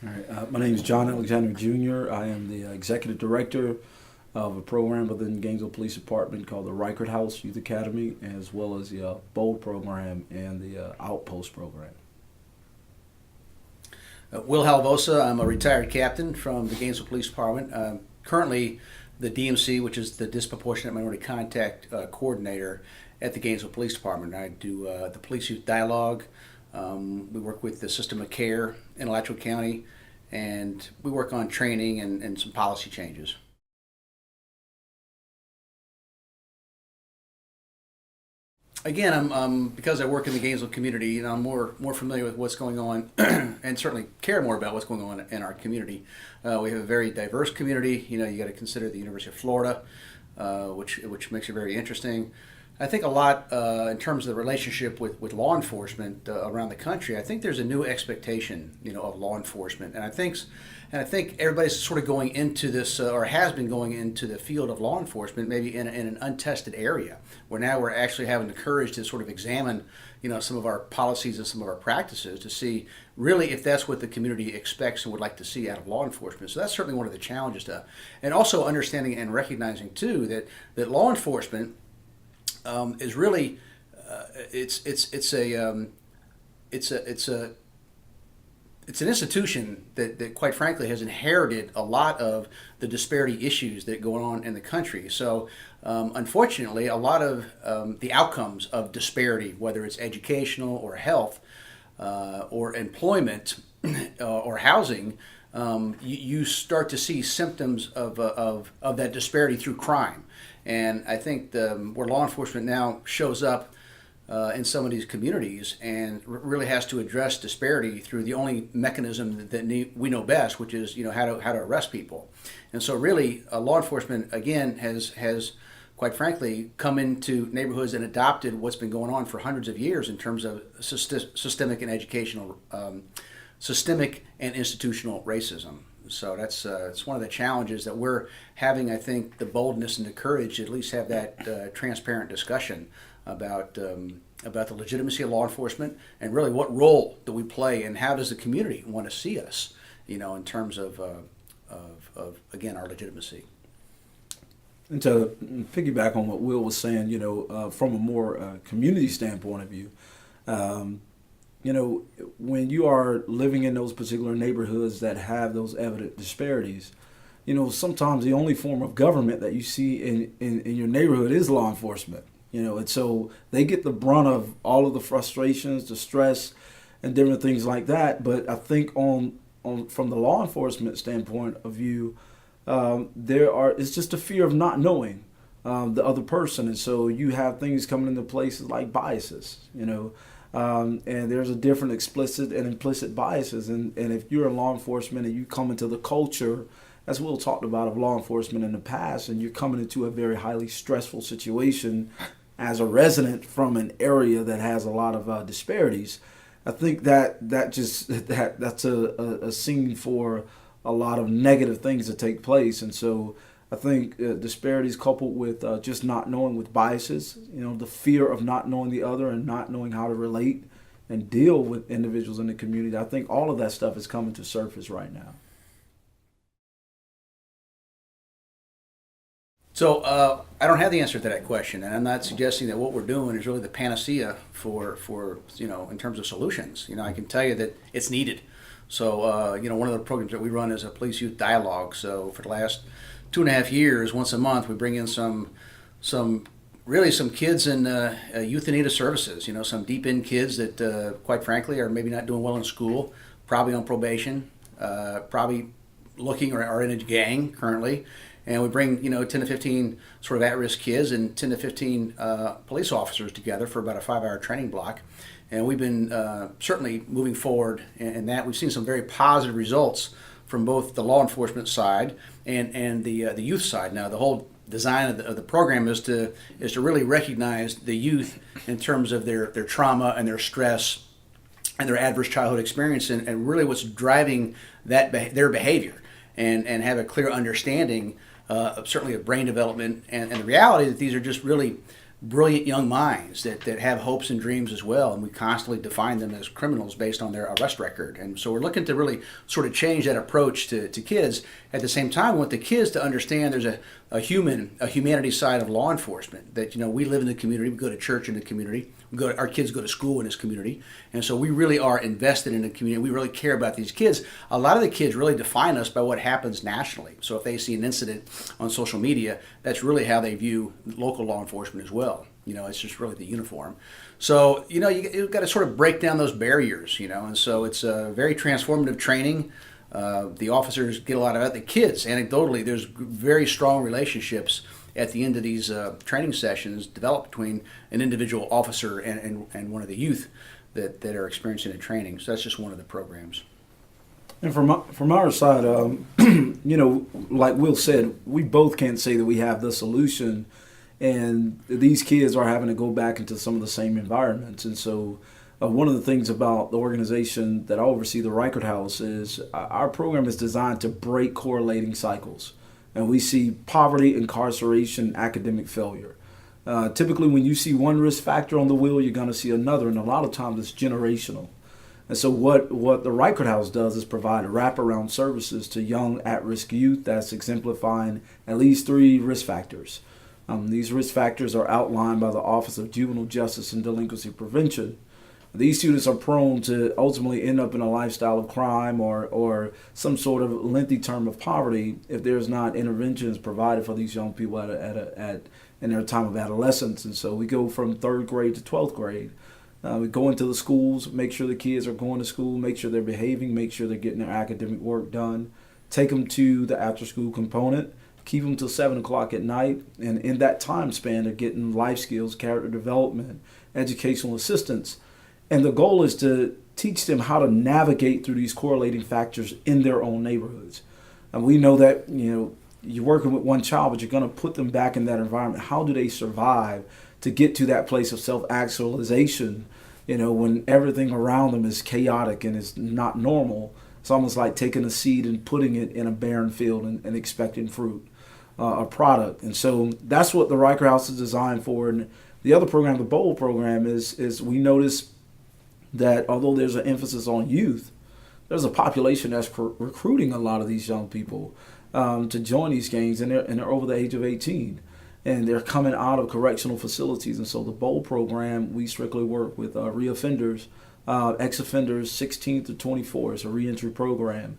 All right. My name is John Alexander Jr. I am the executive director of a program within Gainesville Police Department called the Reichert House Youth Academy, as well as the BOLD program and the Outpost program. Will Halvosa, I'm a retired captain from the Gainesville Police Department. Currently the DMC, which is the Disproportionate Minority Contact Coordinator at the Gainesville Police Department. I do the Police Youth Dialogue. We work with the System of Care in Alachua County, and we work on training and some policy changes. Again, I'm because I work in the Gainesville community, I'm more familiar with what's going on, and certainly care more about what's going on in our community. We have a very diverse community. You got to consider the University of Florida, which makes it very interesting. I think a lot in terms of the relationship with law enforcement around the country. I think there's a new expectation, of law enforcement, and I think everybody's sort of going into this, or has been going into the field of law enforcement, maybe in an untested area, where now we're actually having the courage to sort of examine, some of our policies and some of our practices to see really if that's what the community expects and would like to see out of law enforcement. So that's certainly one of the challenges and also understanding and recognizing too that law enforcement is really it's an institution that quite frankly has inherited a lot of the disparity issues that go on in the country. So unfortunately, a lot of the outcomes of disparity, whether it's educational or health or employment or housing, you start to see symptoms of that disparity through crime. And I think where law enforcement now shows up in some of these communities and really has to address disparity through the only mechanism that we know best, which is how to arrest people. And so really law enforcement again has quite frankly come into neighborhoods and adopted what's been going on for hundreds of years in terms of systemic and institutional racism. So that's it's one of the challenges that we're having. I think the boldness and the courage to at least have that transparent discussion about the legitimacy of law enforcement and really what role do we play and how does the community want to see us, in terms of again our legitimacy. And to piggyback on what Will was saying, from a more community standpoint of view, when you are living in those particular neighborhoods that have those evident disparities, sometimes the only form of government that you see in your neighborhood is law enforcement. And so they get the brunt of all of the frustrations, the stress, and different things like that. But I think on from the law enforcement standpoint of view, it's just a fear of not knowing the other person, and so you have things coming into places like biases, and there's a different explicit and implicit biases, and if you're in law enforcement and you come into the culture, as Will talked about, of law enforcement in the past, and you're coming into a very highly stressful situation as a resident from an area that has a lot of disparities, I think that's a scene for a lot of negative things to take place. And so I think disparities coupled with just not knowing, with biases, the fear of not knowing the other and not knowing how to relate and deal with individuals in the community, I think all of that stuff is coming to surface right now. So I don't have the answer to that question, and I'm not suggesting that what we're doing is really the panacea for in terms of solutions. I can tell you that it's needed. So one of the programs that we run is a police youth dialogue. So for the last 2.5 years, once a month, we bring in some kids in youth in need of services. Some deep end kids that quite frankly are maybe not doing well in school, probably on probation, probably looking or are in a gang currently. And we bring 10 to 15 sort of at-risk kids and 10 to 15 police officers together for about a 5-hour training block. And we've been certainly moving forward in that. We've seen some very positive results from both the law enforcement side and the youth side. Now, the whole design of the program is to really recognize the youth in terms of their trauma and their stress and their adverse childhood experience and really what's driving their behavior and have a clear understanding certainly of brain development and the reality that these are just really brilliant young minds that have hopes and dreams as well, and we constantly define them as criminals based on their arrest record. And so we're looking to really sort of change that approach to kids. At the same time, we want the kids to understand there's a humanity side of law enforcement, that we live in the community, we go to church in the community, our kids go to school in this community, and so we really are invested in the community. We really care about these kids. A lot of the kids really define us by what happens nationally. So if they see an incident on social media, that's really how they view local law enforcement as well. It's just really the uniform. So you've got to sort of break down those barriers. And so it's a very transformative training. The officers get a lot of it. The kids, anecdotally, there's very strong relationships at the end of these training sessions developed between an individual officer and one of the youth that are experiencing the training. So that's just one of the programs. And from our side, like Will said, we both can't say that we have the solution, and these kids are having to go back into some of the same environments. And so one of the things about the organization that I oversee, the Reichert House, is our program is designed to break correlating cycles. And we see poverty, incarceration, academic failure. Typically, when you see one risk factor on the wheel, you're going to see another, and a lot of times it's generational. And so what the Reichert House does is provide wraparound services to young at-risk youth that's exemplifying at least 3 risk factors. These risk factors are outlined by the Office of Juvenile Justice and Delinquency Prevention. These students are prone to ultimately end up in a lifestyle of crime or some sort of lengthy term of poverty if there's not interventions provided for these young people in their time of adolescence. And so we go from 3rd grade to 12th grade. We go into the schools, make sure the kids are going to school, make sure they're behaving, make sure they're getting their academic work done, take them to the after-school component, keep them till 7 o'clock at night, and in that time span, they're getting life skills, character development, educational assistance. And the goal is to teach them how to navigate through these correlating factors in their own neighborhoods. And we know that, you're working with one child, but you're going to put them back in that environment. How do they survive to get to that place of self-actualization, when everything around them is chaotic and is not normal? It's almost like taking a seed and putting it in a barren field and expecting fruit, a product. And so that's what the Reichert House is designed for. And the other program, the BOLD program, is we notice that although there's an emphasis on youth, there's a population that's recruiting a lot of these young people to join these gangs, and they're over the age of 18. And they're coming out of correctional facilities. And so the BOLD program, we strictly work with reoffenders, ex-offenders 16 to 24. It's a reentry program.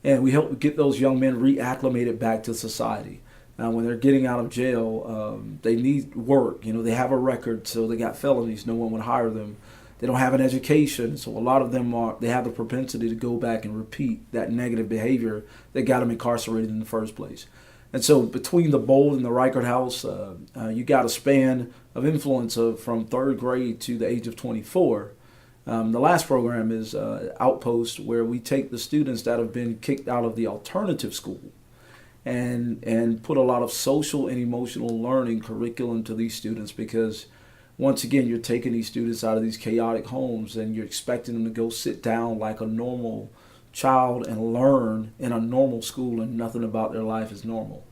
And we help get those young men reacclimated back to society. When they're getting out of jail, they need work. They have a record, so they got felonies. No one would hire them. They don't have an education, so a lot of them they have the propensity to go back and repeat that negative behavior that got them incarcerated in the first place. And so between the BOLD and the Reichert House, you got a span of influence from 3rd grade to the age of 24. The last program is Outpost, where we take the students that have been kicked out of the alternative school and put a lot of social and emotional learning curriculum to these students, because once again, you're taking these students out of these chaotic homes and you're expecting them to go sit down like a normal child and learn in a normal school, and nothing about their life is normal.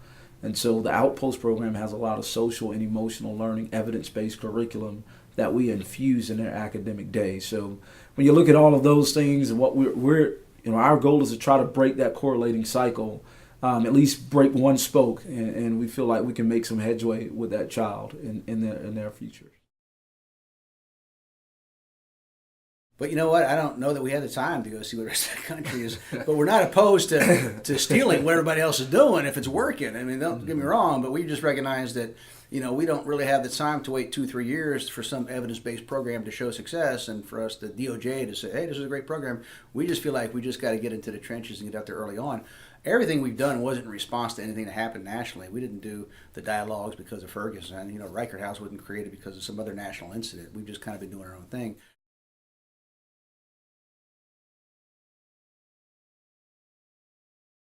And so the Outpost program has a lot of social and emotional learning, evidence-based curriculum that we infuse in their academic day. So when you look at all of those things, and what we're our goal is to try to break that correlating cycle, at least break one spoke, and we feel like we can make some headway with that child in their future. But you know what? I don't know that we have the time to go see what the rest of the country is. But we're not opposed to stealing what everybody else is doing if it's working. I mean, don't get me wrong, but we just recognize that, we don't really have the time to wait 2-3 years for some evidence-based program to show success, and for us, the DOJ, to say, hey, this is a great program. We just feel like we just got to get into the trenches and get out there early on. Everything we've done wasn't in response to anything that happened nationally. We didn't do the dialogues because of Ferguson. Reichert House wasn't created because of some other national incident. We've just kind of been doing our own thing.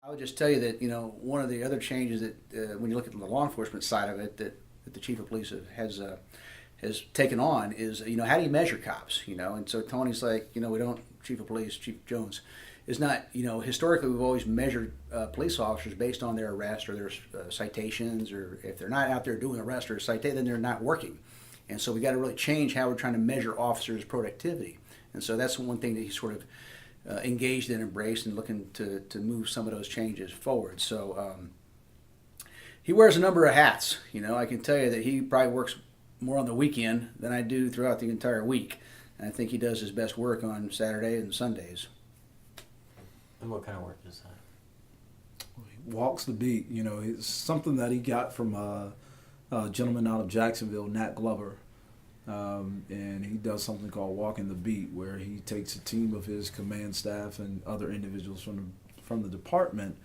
I would just tell you that, one of the other changes that when you look at the law enforcement side of it that the chief of police has taken on is, how do you measure cops, And so Tony's like, we don't, chief of police, Chief Jones, is not, historically we've always measured police officers based on their arrest or their citations, or if they're not out there doing arrest or citation, then they're not working. And so we got to really change how we're trying to measure officers' productivity. And so that's one thing that he sort of engaged in, embraced, and looking to move some of those changes forward. So he wears a number of hats. I can tell you that he probably works more on the weekend than I do throughout the entire week. And I think he does his best work on Saturday and Sundays. And what kind of work is that? He walks the beat. It's something that he got from a gentleman out of Jacksonville, Nat Glover. And he does something called Walking the Beat, where he takes a team of his command staff and other individuals from the department,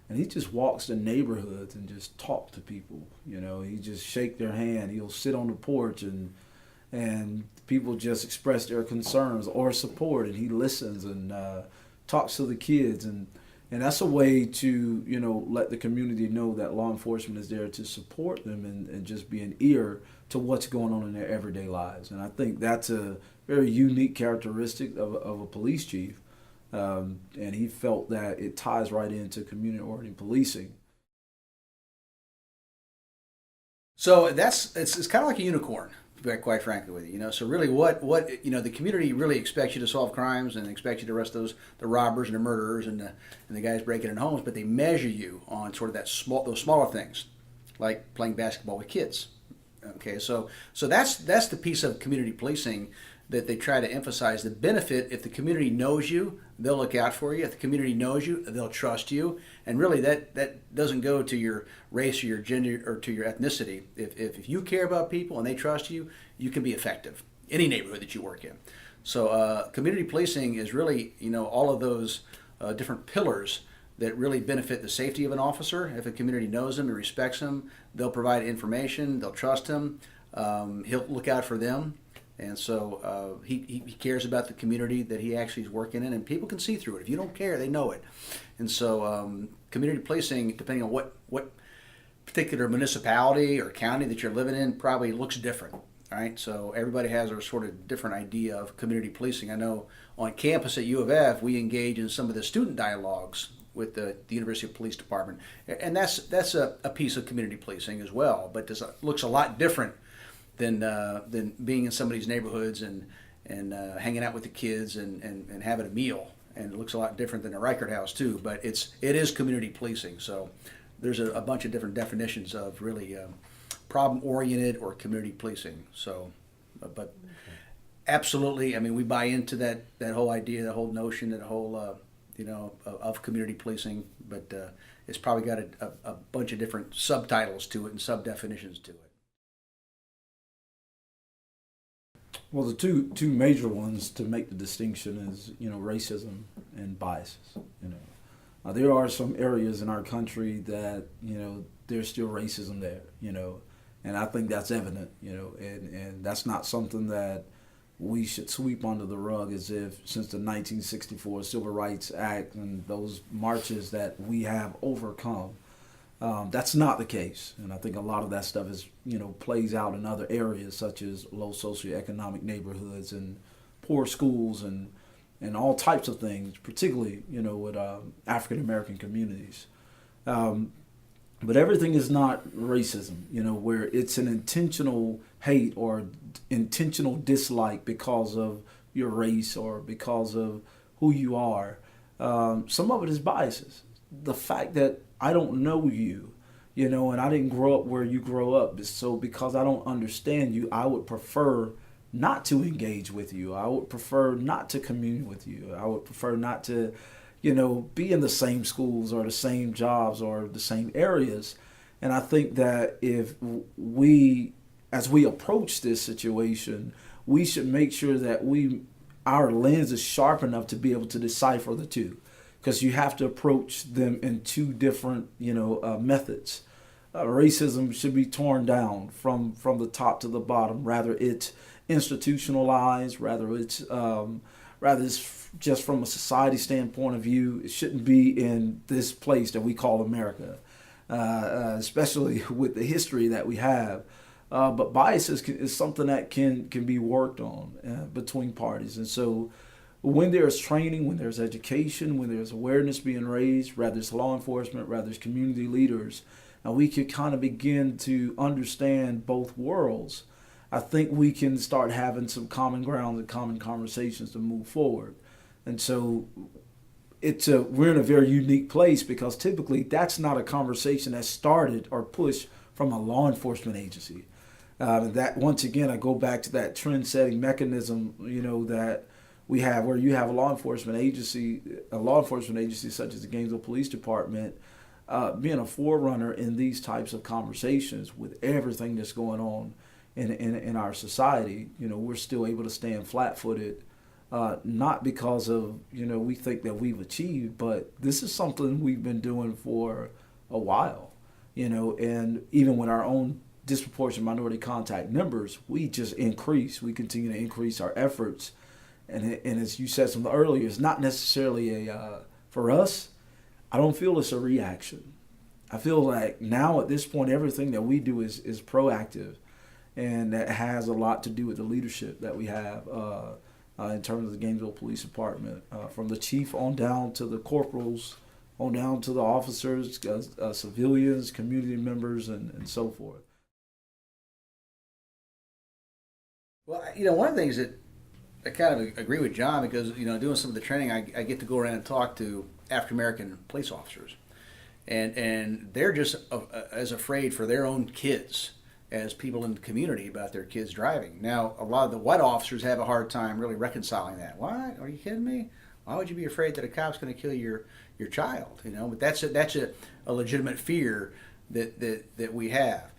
and he just walks the neighborhoods and just talk to people. He just shake their hand. He'll sit on the porch and people just express their concerns or support, and he listens and talks to the kids, and that's a way to let the community know that law enforcement is there to support them and just be an ear to what's going on in their everyday lives. And I think that's a very unique characteristic of a police chief. And he felt that it ties right into community-oriented policing. So it's kind of like a unicorn, quite frankly, with you. So really, what the community really expects you to solve crimes and expects you to arrest the robbers and the murderers and the guys breaking in homes, but they measure you on sort of those smaller things, like playing basketball with kids. Okay, so that's the piece of community policing that they try to emphasize. The benefit: if the community knows you, they'll look out for you. If the community knows you, they'll trust you. And really, that doesn't go to your race or your gender or to your ethnicity. If you care about people and they trust you, you can be effective any neighborhood that you work in. So community policing is really all of those different pillars that really benefit the safety of an officer. If a community knows him and respects him, they'll provide information, they'll trust him, he'll look out for them. And so he cares about the community that he actually is working in, and people can see through it. If you don't care, they know it. And so community policing, depending on what particular municipality or county that you're living in, probably looks different. All right, so everybody has a sort of different idea of community policing. I know on campus at U of F, we engage in some of the student dialogues with the University Police Department, and that's a piece of community policing as well. But it looks a lot different than being in somebody's neighborhoods and hanging out with the kids and having a meal. And it looks a lot different than a Reichert house too. But it is community policing. So there's a bunch of different definitions of really problem-oriented or community policing. So, but absolutely, I mean, we buy into that whole idea, that whole notion, that whole of community policing, but it's probably got a bunch of different subtitles to it and sub-definitions to it. Well, the two major ones to make the distinction is racism and biases. There are some areas in our country that there's still racism there. And I think that's evident. And that's not something that we should sweep under the rug as if since the 1964 Civil Rights Act and those marches that we have overcome. That's not the case. And I think a lot of that stuff is, plays out in other areas such as low socioeconomic neighborhoods and poor schools and all types of things, particularly, with African American communities. But everything is not racism, where it's an intentional hate or intentional dislike because of your race or because of who you are. Some of it is biases. The fact that I don't know you, and I didn't grow up where you grow up. So because I don't understand you, I would prefer not to engage with you. I would prefer not to commune with you. I would prefer not to be in the same schools or the same jobs or the same areas. And I think that if as we approach this situation, we should make sure that our lens is sharp enough to be able to decipher the two, because you have to approach them in two different, methods. Racism should be torn down from the top to the bottom. Rather it's institutionalized, rather it's just from a society standpoint of view. It shouldn't be in this place that we call America, especially with the history that we have. But biases is something that can be worked on between parties. And so when there's training, when there's education, when there's awareness being raised, whether it's law enforcement, whether it's community leaders, we could kind of begin to understand both worlds. I think we can start having some common ground and common conversations to move forward. And so we're in a very unique place because typically that's not a conversation that started or pushed from a law enforcement agency. That once again, I go back to that trend-setting mechanism, that we have where you have a law enforcement agency such as the Gainesville Police Department, being a forerunner in these types of conversations with everything that's going on in our society. We're still able to stand flat-footed. Not because of, we think that we've achieved, but this is something we've been doing for a while, and even with our own disproportionate minority contact numbers, we continue to increase our efforts. And as you said something earlier, it's not necessarily for us, I don't feel it's a reaction. I feel like now at this point, everything that we do is proactive, and that has a lot to do with the leadership that we have, in terms of the Gainesville Police Department, from the chief on down to the corporals, on down to the officers, civilians, community members, and so forth. Well, one of the things that I kind of agree with John, because, doing some of the training, I get to go around and talk to African American police officers. And they're just as afraid for their own kids as people in the community about their kids driving. Now, a lot of the white officers have a hard time really reconciling that. What? Are you kidding me? Why would you be afraid that a cop's going to kill your child? But that's a legitimate fear that we have.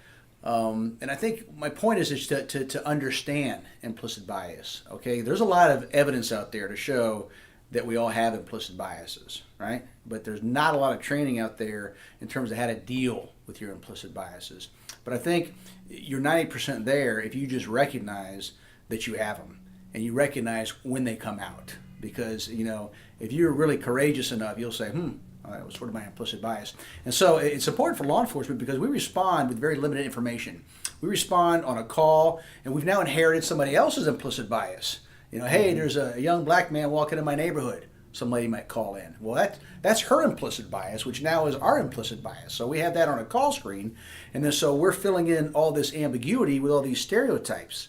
And I think my point is to understand implicit bias. Okay, there's a lot of evidence out there to show that we all have implicit biases, right? But there's not a lot of training out there in terms of how to deal with your implicit biases. But I think you're 90% there if you just recognize that you have them and you recognize when they come out. Because, if you're really courageous enough, you'll say, that was sort of my implicit bias. And so it's important for law enforcement because we respond with very limited information. We respond on a call, and we've now inherited somebody else's implicit bias. Hey, there's a young black man walking in my neighborhood. Some lady might call in. Well, that's her implicit bias, which now is our implicit bias. So we have that on a call screen, and then so we're filling in all this ambiguity with all these stereotypes.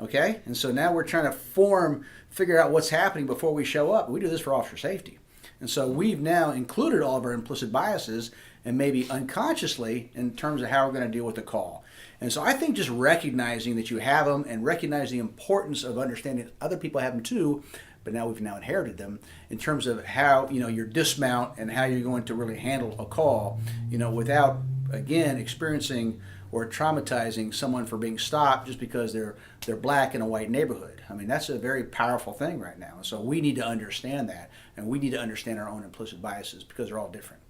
Okay? And so now we're trying to figure out what's happening before we show up. We do this for officer safety. And so we've now included all of our implicit biases, and maybe unconsciously, in terms of how we're going to deal with the call. And so I think just recognizing that you have them and recognize the importance of understanding that other people have them too, but now we've inherited them in terms of how, your dismount and how you're going to really handle a call, without, again, experiencing or traumatizing someone for being stopped just because they're black in a white neighborhood. I mean, that's a very powerful thing right now. So we need to understand that, and we need to understand our own implicit biases because they're all different.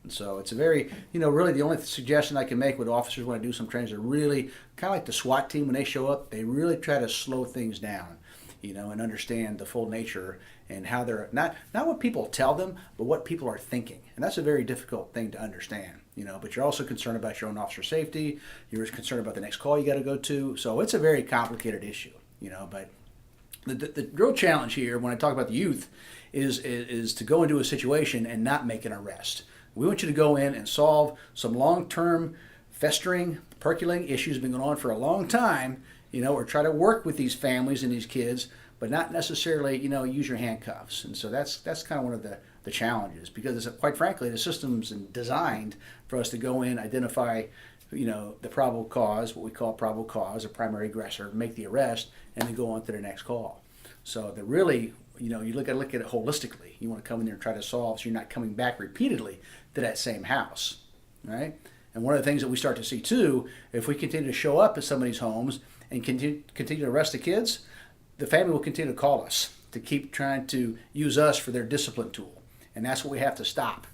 And so it's a very, really the only suggestion I can make with officers when I do some trainings are really kind of like the SWAT team when they show up, they really try to slow things down, and understand the full nature and how they're, not what people tell them, but what people are thinking. And that's a very difficult thing to understand, but you're also concerned about your own officer safety. You're concerned about the next call you got to go to. So it's a very complicated issue, but the real challenge here when I talk about the youth is to go into a situation and not make an arrest. We want you to go in and solve some long-term festering, percolating issues that have been going on for a long time, or try to work with these families and these kids, but not necessarily, use your handcuffs. And so that's kind of one of the challenges, because quite frankly, the system's designed for us to go in, identify, the probable cause, what we call probable cause, a primary aggressor, make the arrest, and then go on to the next call. So the really, you look at it holistically. You want to come in there and try to solve so you're not coming back repeatedly to that same house, right? And one of the things that we start to see too, if we continue to show up at somebody's homes and continue to arrest the kids, the family will continue to call us to keep trying to use us for their discipline tool. And that's what we have to stop.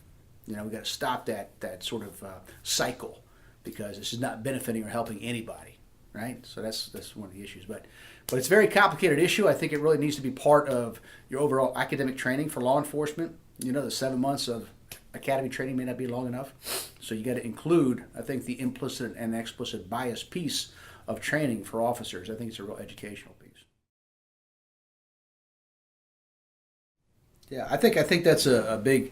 We've got to stop that sort of cycle, because this is not benefiting or helping anybody, right? So that's one of the issues. But it's a very complicated issue. I think it really needs to be part of your overall academic training for law enforcement. The 7 months of academy training may not be long enough. So you got to include, I think, the implicit and explicit bias piece of training for officers. I think it's a real educational piece. Yeah, I think that's a big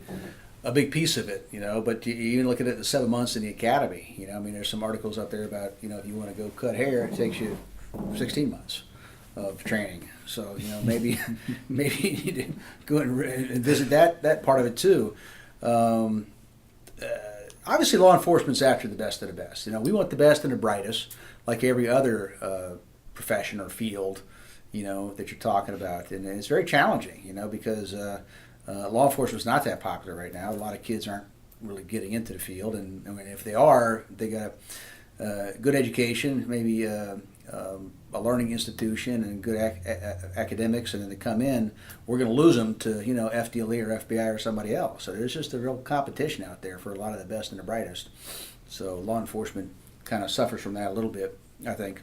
piece of it, but you even look at it, the 7 months in the academy, there's some articles out there about, if you want to go cut hair, it takes you 16 months of training. So, maybe maybe you need to go and visit that part of it too. Obviously, law enforcement's after the best of the best. We want the best and the brightest, like every other profession or field, that you're talking about. And it's very challenging, because law enforcement's not that popular right now. A lot of kids aren't really getting into the field, and if they are, they got good education, maybe a learning institution and good academics, and then they come in, we're going to lose them to FDLE or FBI or somebody else. So there's just a real competition out there for a lot of the best and the brightest. So law enforcement kind of suffers from that a little bit, I think.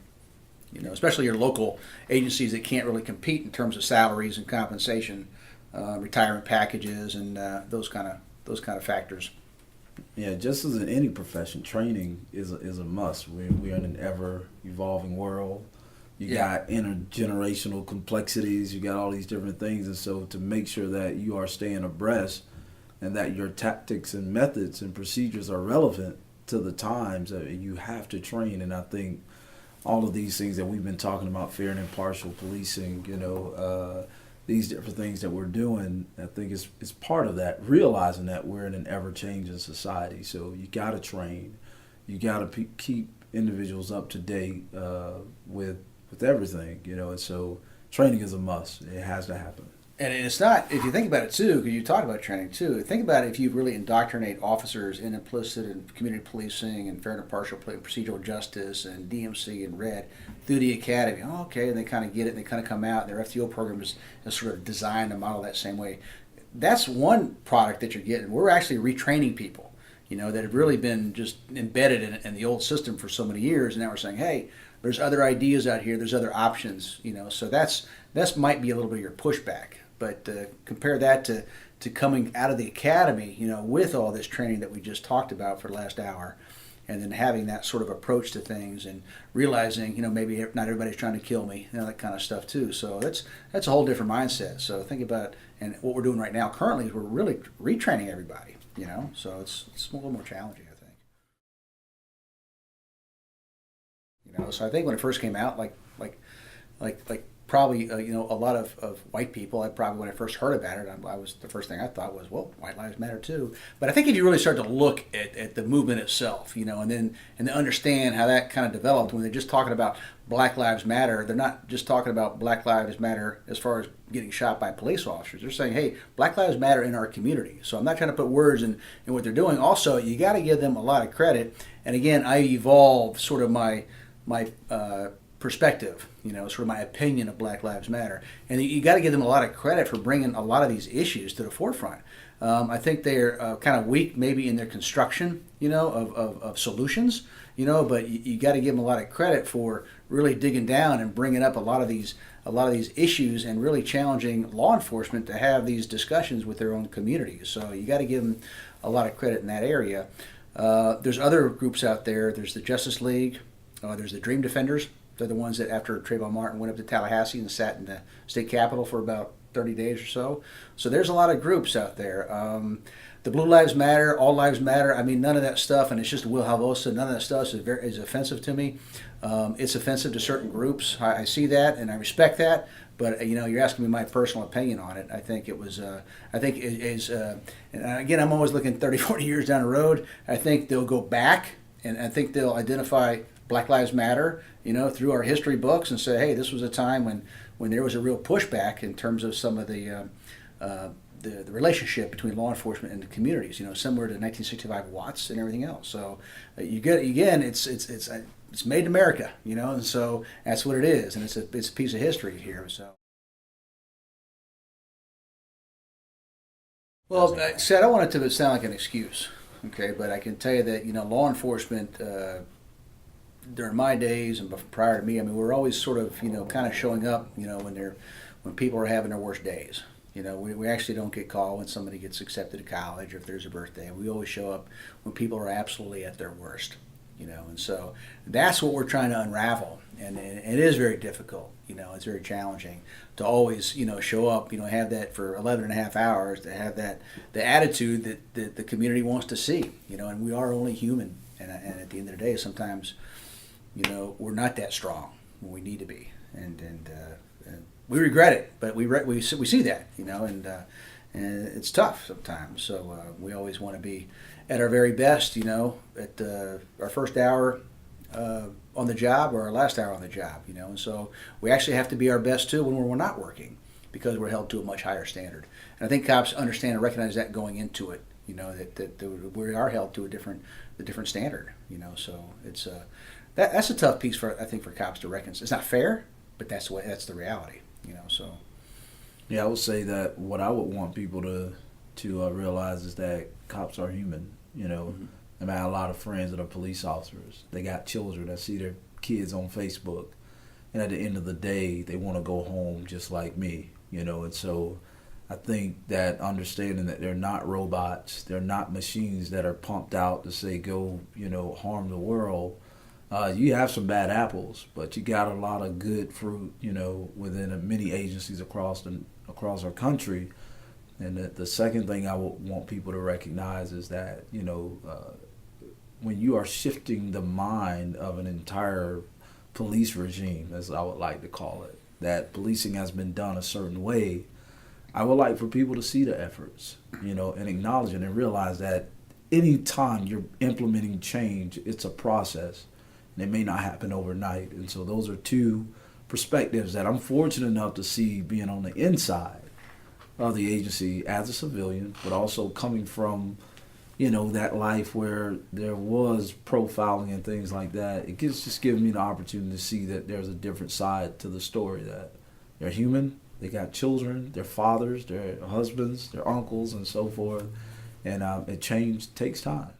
Especially your local agencies that can't really compete in terms of salaries and compensation, retirement packages, and those kind of factors. Yeah, just as in any profession, training is a must. We're in an ever evolving world. You got intergenerational complexities. You got all these different things, and so to make sure that you are staying abreast and that your tactics and methods and procedures are relevant to the times, you have to train. And I think all of these things that we've been talking about, fair and impartial policing, these different things that we're doing, I think is part of that, realizing that we're in an ever-changing society. So you got to train. You got to keep individuals up to date with everything, and so training is a must. It has to happen. And it's not, if you think about it too, because you talked about training too, think about it if you really indoctrinate officers in implicit and community policing and fair and impartial procedural justice and DMC and RED through the academy. Oh, okay, and they kind of get it and they kind of come out, and their FTO program is sort of designed to model that same way. That's one product that you're getting. We're actually retraining people, that have really been just embedded in the old system for so many years, and now we're saying, hey, there's other ideas out here, there's other options, so that's might be a little bit of your pushback. But compare that to coming out of the academy, with all this training that we just talked about for the last hour, and then having that sort of approach to things and realizing, maybe not everybody's trying to kill me, that kind of stuff too. So that's a whole different mindset. So think about, and what we're doing right now currently is we're really retraining everybody, so it's a little more challenging, I think. So I think when it first came out, like probably, a lot of white people, when I first heard about it, I was, the first thing I thought was, well, white lives matter too. But I think if you really start to look at the movement itself, and then understand how that kind of developed, when they're just talking about Black Lives Matter, they're not just talking about Black Lives Matter as far as getting shot by police officers. They're saying, hey, Black Lives Matter in our community. So I'm not trying to put words in what they're doing. Also, you got to give them a lot of credit. And again, I evolved sort of my perspective, sort of my opinion of Black Lives Matter. And you got to give them a lot of credit for bringing a lot of these issues to the forefront. I think they're kind of weak maybe in their construction, of solutions, but you got to give them a lot of credit for really digging down and bringing up a lot of these issues and really challenging law enforcement to have these discussions with their own communities. So you got to give them a lot of credit in that area. There's other groups out there. There's the Justice League. There's the Dream Defenders. They're the ones that, after Trayvon Martin went up to Tallahassee and sat in the state capitol for about 30 days or so. So there's a lot of groups out there. The Blue Lives Matter, All Lives Matter, none of that stuff, and it's just Will Halvosa, none of that stuff is offensive to me. It's offensive to certain groups. I see that, and I respect that. But you're asking me my personal opinion on it. I think it was. And again, I'm always looking 30, 40 years down the road. I think they'll go back, and I think they'll identify Black Lives Matter, through our history books, and say, hey, this was a time when there was a real pushback in terms of some of the relationship between law enforcement and the communities, similar to 1965 Watts and everything else. So you get, again, it's made in America, and so that's what it is, and it's a piece of history here. So. Well, I don't want it to sound like an excuse, okay, but I can tell you that, law enforcement, during my days and prior to me, we're always sort of, kind of showing up, when people are having their worst days. We actually don't get called when somebody gets accepted to college or if there's a birthday. We always show up when people are absolutely at their worst, and so that's what we're trying to unravel. And it is very difficult, it's very challenging to always, show up, have that for 11 and a half hours, to have the attitude that the community wants to see, and we are only human. And at the end of the day, sometimes, we're not that strong, when we need to be, and we regret it, but we see that, and it's tough sometimes. So we always want to be at our very best, at our first hour on the job or our last hour on the job, and so we actually have to be our best too when we're not working, because we're held to a much higher standard. And I think cops understand and recognize that going into it, that we are held to a different standard, so it's that's a tough piece for cops to reckon. It's not fair, but that's the reality, so. Yeah, I would say that what I would want people to realize is that cops are human. Mm-hmm. I mean, I have a lot of friends that are police officers. They got children that see their kids on Facebook, and at the end of the day, they want to go home just like me. And so I think that understanding that they're not robots, they're not machines that are pumped out to say go, harm the world. You have some bad apples, but you got a lot of good fruit, within many agencies across our country. And the second thing I would want people to recognize is that, when you are shifting the mind of an entire police regime, as I would like to call it, that policing has been done a certain way, I would like for people to see the efforts, and acknowledge it and realize that any time you're implementing change, it's a process. And it may not happen overnight. And so those are two perspectives that I'm fortunate enough to see being on the inside of the agency as a civilian, but also coming from, that life where there was profiling and things like that. It just gives me the opportunity to see that there's a different side to the story, that they're human, they got children, they're fathers, their husbands, their uncles, and so forth. And change takes time.